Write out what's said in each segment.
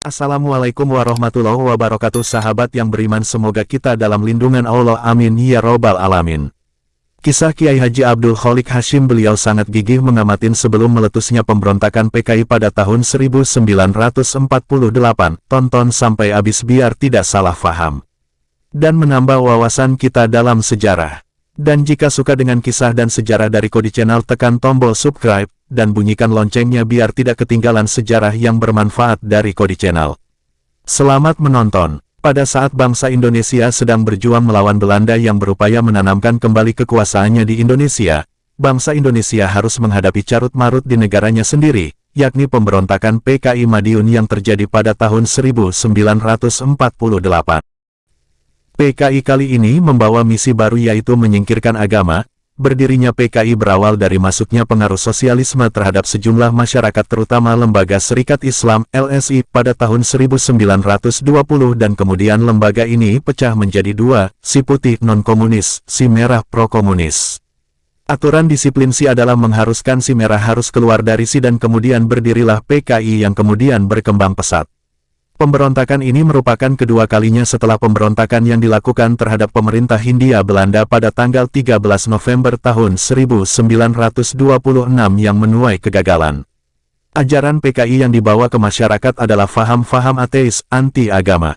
Assalamualaikum warahmatullahi wabarakatuh. Sahabat yang beriman, semoga kita dalam lindungan Allah, amin ya robbal alamin. Kisah Kiai Haji Abdul Kholik Hashim. Beliau sangat gigih mengamatin sebelum meletusnya pemberontakan PKI pada tahun 1948. Tonton sampai habis biar tidak salah faham dan menambah wawasan kita dalam sejarah. Dan jika suka dengan kisah dan sejarah dari Kodi Channel, tekan tombol subscribe dan bunyikan loncengnya biar tidak ketinggalan sejarah yang bermanfaat dari Kodi Channel. Selamat menonton. Pada saat bangsa Indonesia sedang berjuang melawan Belanda yang berupaya menanamkan kembali kekuasaannya di Indonesia, bangsa Indonesia harus menghadapi carut-marut di negaranya sendiri, yakni pemberontakan PKI Madiun yang terjadi pada tahun 1948. PKI kali ini membawa misi baru, yaitu menyingkirkan agama. Berdirinya PKI berawal dari masuknya pengaruh sosialisme terhadap sejumlah masyarakat, terutama lembaga Serikat Islam (LSI) pada tahun 1920, dan kemudian lembaga ini pecah menjadi dua, si putih non-komunis, si merah pro-komunis. Aturan disiplin si adalah mengharuskan si merah harus keluar dari si, dan kemudian berdirilah PKI yang kemudian berkembang pesat. Pemberontakan ini merupakan kedua kalinya setelah pemberontakan yang dilakukan terhadap pemerintah Hindia Belanda pada tanggal 13 November tahun 1926 yang menuai kegagalan. Ajaran PKI yang dibawa ke masyarakat adalah faham-faham ateis, anti-agama.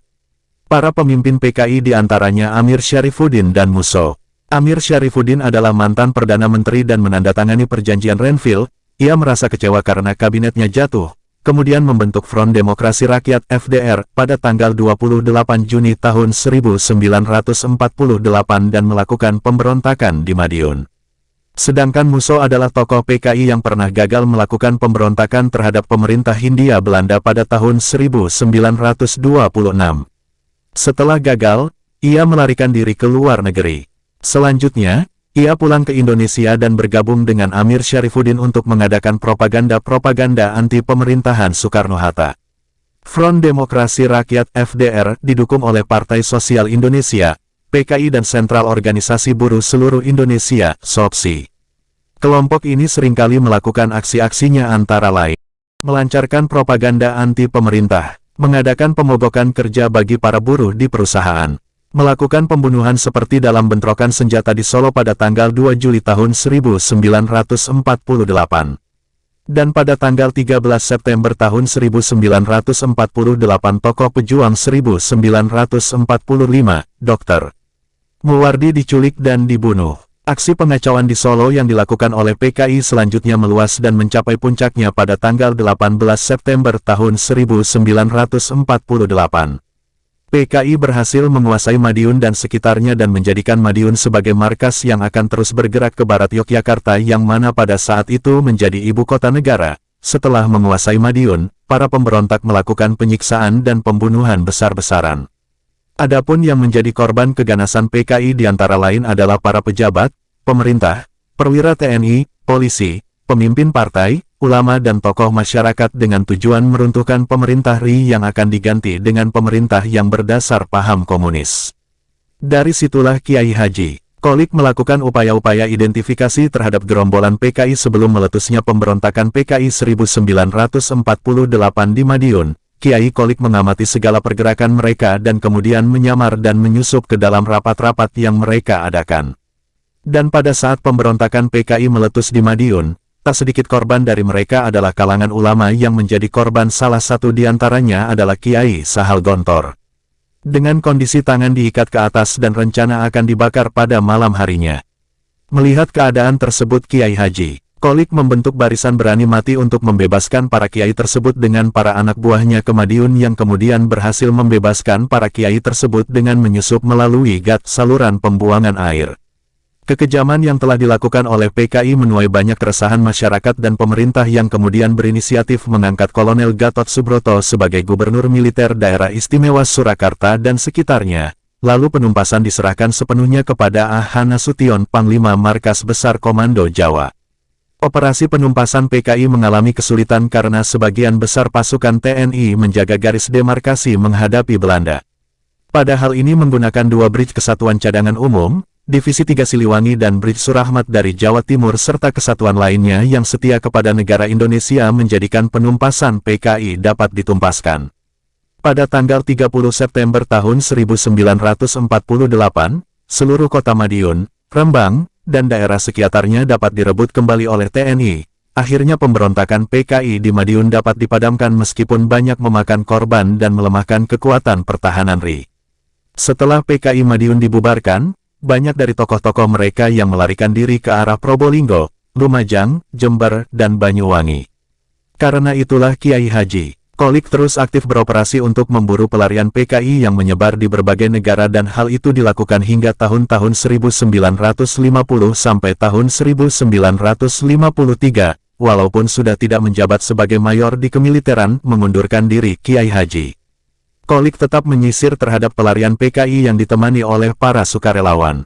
Para pemimpin PKI diantaranya Amir Syarifuddin dan Musso. Amir Syarifuddin adalah mantan Perdana Menteri dan menandatangani perjanjian Renville. Ia merasa kecewa karena kabinetnya jatuh, kemudian membentuk Front Demokrasi Rakyat (FDR) pada tanggal 28 Juni tahun 1948 dan melakukan pemberontakan di Madiun. Sedangkan Musso adalah tokoh PKI yang pernah gagal melakukan pemberontakan terhadap pemerintah Hindia Belanda pada tahun 1926. Setelah gagal, ia melarikan diri ke luar negeri. Selanjutnya, ia pulang ke Indonesia dan bergabung dengan Amir Syarifuddin untuk mengadakan propaganda anti pemerintahan Soekarno-Hatta. Front Demokrasi Rakyat (FDR) didukung oleh Partai Sosial Indonesia, PKI, dan Sentral Organisasi Buruh Seluruh Indonesia (SOPSI). Kelompok ini seringkali melakukan aksi-aksinya antara lain melancarkan propaganda anti pemerintah, mengadakan pemogokan kerja bagi para buruh di perusahaan, melakukan pembunuhan seperti dalam bentrokan senjata di Solo pada tanggal 2 Juli tahun 1948. Dan pada tanggal 13 September tahun 1948 tokoh pejuang 1945, Dr. Muwardi diculik dan dibunuh. Aksi pengacauan di Solo yang dilakukan oleh PKI selanjutnya meluas dan mencapai puncaknya pada tanggal 18 September tahun 1948. PKI berhasil menguasai Madiun dan sekitarnya dan menjadikan Madiun sebagai markas yang akan terus bergerak ke barat Yogyakarta, yang mana pada saat itu menjadi ibu kota negara. Setelah menguasai Madiun, para pemberontak melakukan penyiksaan dan pembunuhan besar-besaran. Adapun yang menjadi korban keganasan PKI diantara lain adalah para pejabat, pemerintah, perwira TNI, polisi, pemimpin partai, ulama, dan tokoh masyarakat dengan tujuan meruntuhkan pemerintah RI yang akan diganti dengan pemerintah yang berdasar paham komunis. Dari situlah Kiai Haji Kholik melakukan upaya-upaya identifikasi terhadap gerombolan PKI sebelum meletusnya pemberontakan PKI 1948 di Madiun. Kiai Kholik mengamati segala pergerakan mereka dan kemudian menyamar dan menyusup ke dalam rapat-rapat yang mereka adakan. Dan pada saat pemberontakan PKI meletus di Madiun, tak sedikit korban dari mereka adalah kalangan ulama yang menjadi korban. Salah satu di antaranya adalah Kiai Sahal Gontor. Dengan kondisi tangan diikat ke atas dan rencana akan dibakar pada malam harinya. Melihat keadaan tersebut, Kiai Haji Kholik membentuk barisan berani mati untuk membebaskan para kiai tersebut dengan para anak buahnya ke Madiun, yang kemudian berhasil membebaskan para kiai tersebut dengan menyusup melalui gat saluran pembuangan air. Kekejaman yang telah dilakukan oleh PKI menuai banyak keresahan masyarakat dan pemerintah, yang kemudian berinisiatif mengangkat Kolonel Gatot Subroto sebagai Gubernur Militer Daerah Istimewa Surakarta dan sekitarnya. Lalu penumpasan diserahkan sepenuhnya kepada A.H. Nasution, Panglima Markas Besar Komando Jawa. Operasi penumpasan PKI mengalami kesulitan karena sebagian besar pasukan TNI menjaga garis demarkasi menghadapi Belanda. Padahal ini menggunakan dua bridge Kesatuan Cadangan Umum, Divisi 3 Siliwangi dan Bridge Surahmat dari Jawa Timur serta kesatuan lainnya yang setia kepada negara Indonesia menjadikan penumpasan PKI dapat ditumpaskan. Pada tanggal 30 September tahun 1948, seluruh kota Madiun, Rembang, dan daerah sekitarnya dapat direbut kembali oleh TNI. Akhirnya pemberontakan PKI di Madiun dapat dipadamkan meskipun banyak memakan korban dan melemahkan kekuatan pertahanan RI. Setelah PKI Madiun dibubarkan, banyak dari tokoh-tokoh mereka yang melarikan diri ke arah Probolinggo, Lumajang, Jember, dan Banyuwangi. Karena itulah Kiai Haji Qolik terus aktif beroperasi untuk memburu pelarian PKI yang menyebar di berbagai negara dan hal itu dilakukan hingga tahun-tahun 1950 sampai tahun 1953, walaupun sudah tidak menjabat sebagai mayor di kemiliteran, mengundurkan diri. Kiai Haji Qolik tetap menyisir terhadap pelarian PKI yang ditemani oleh para sukarelawan.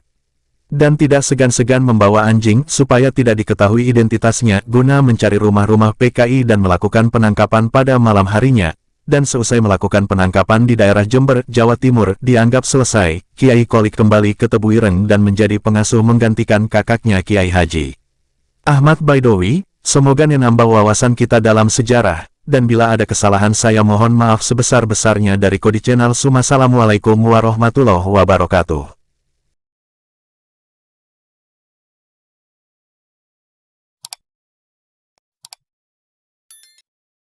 Dan tidak segan-segan membawa anjing supaya tidak diketahui identitasnya guna mencari rumah-rumah PKI dan melakukan penangkapan pada malam harinya. Dan seusai melakukan penangkapan di daerah Jember, Jawa Timur, dianggap selesai, Kiai Qolik kembali ke Tebuireng dan menjadi pengasuh menggantikan kakaknya Kiai Haji Ahmad Baidowi. Semoga menambah wawasan kita dalam sejarah, dan bila ada kesalahan saya mohon maaf sebesar-besarnya dari Kodi Channel. Assalamualaikum warahmatullahi wabarakatuh.